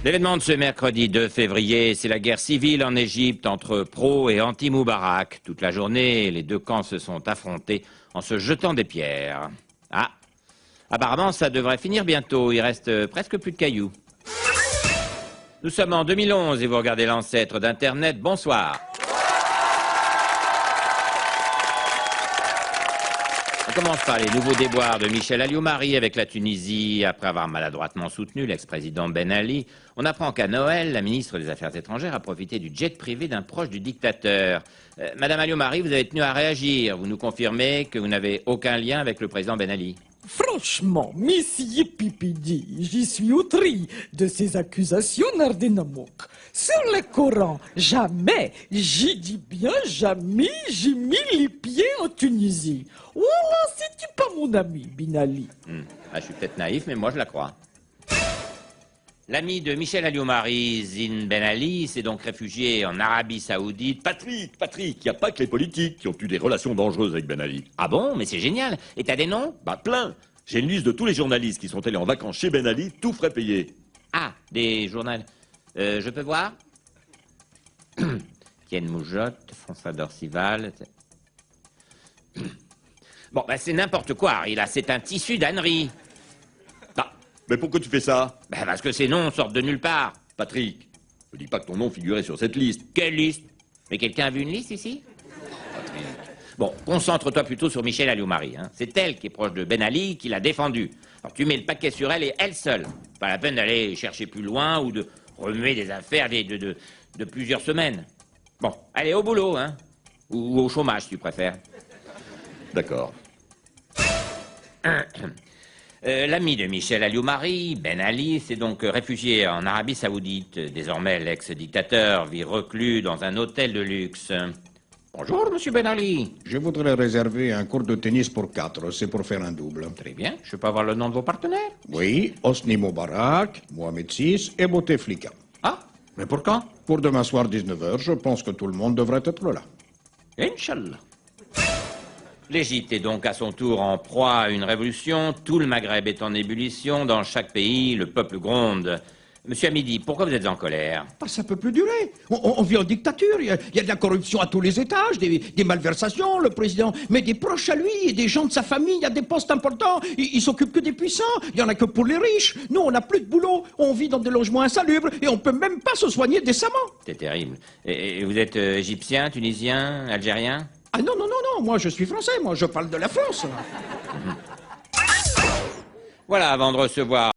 L'événement de ce mercredi 2 février, c'est la guerre civile en Égypte entre pro et anti-Moubarak. Toute la journée, les deux camps se sont affrontés en se jetant des pierres. Ah, apparemment, ça devrait finir bientôt. Il reste presque plus de cailloux. Nous sommes en 2011 et vous regardez l'ancêtre d'Internet. Bonsoir. On commence par les nouveaux déboires de Michel Alliot-Marie avec la Tunisie. Après avoir maladroitement soutenu l'ex-président Ben Ali, on apprend qu'à Noël, la ministre des Affaires étrangères a profité du jet privé d'un proche du dictateur. Madame Alliot-Marie, vous avez tenu à réagir. Vous nous confirmez que vous n'avez aucun lien avec le président Ben Ali? Franchement, Monsieur Pipidi, j'y suis outré de ces accusations Nardenamouk. Sur le Coran, jamais, j'y dis bien jamais, j'ai mis les pieds en Tunisie. Voilà, c'est pas mon ami, Ben Ali. Je suis peut-être naïf, mais moi je la crois. L'ami de Michel Alliot-Marie, Zine Ben Ali, s'est donc réfugié en Arabie Saoudite. Patrick, il n'y a pas que les politiques qui ont eu des relations dangereuses avec Ben Ali. Ah bon? Mais c'est génial. Et t'as des noms? Plein. J'ai une liste de tous les journalistes qui sont allés en vacances chez Ben Ali, tout frais payé. Ah, des journaux. Je peux voir? Ken Moujotte, François Dorcival. Bon, c'est n'importe quoi, Harry, c'est un tissu d'ânerie. Mais pourquoi tu fais ça? Parce que ces noms sortent de nulle part. Patrick, ne dis pas que ton nom figurait sur cette liste. Quelle liste? Mais quelqu'un a vu une liste ici? Patrick. Bon, concentre-toi plutôt sur Michel Alliot-Marie. C'est elle qui est proche de Ben Ali, qui l'a défendue. Alors tu mets le paquet sur elle et elle seule. Pas la peine d'aller chercher plus loin ou de remuer des affaires de plusieurs semaines. Bon, allez, au boulot, ou au chômage, si tu préfères. D'accord. L'ami de Michel Alliot-Marie, Ben Ali, s'est donc réfugié en Arabie Saoudite. Désormais, l'ex-dictateur vit reclus dans un hôtel de luxe. Bonjour, monsieur Ben Ali. Je voudrais réserver un cours de tennis pour 4, c'est pour faire un double. Très bien. Je peux avoir le nom de vos partenaires? Oui, Hosni Moubarak, Mohamed VI et Bouteflika. Ah, mais pour quand? Pour demain soir 19h, je pense que tout le monde devrait être là. Inch'Allah. L'Égypte est donc à son tour en proie à une révolution. Tout le Maghreb est en ébullition. Dans chaque pays, le peuple gronde. Monsieur Hamidi, pourquoi vous êtes en colère? Ça peut plus durer. On vit en dictature. Il y a de la corruption à tous les étages, des malversations. Le président met des proches à lui et des gens de sa famille. Il y a des postes importants. Il s'occupe que des puissants. Il y en a que pour les riches. Nous, on n'a plus de boulot. On vit dans des logements insalubres et on peut même pas se soigner décemment. C'est terrible. Et vous êtes égyptien, tunisien, algérien? Ah non, moi je suis français. Moi, je parle de la France. Voilà, avant de recevoir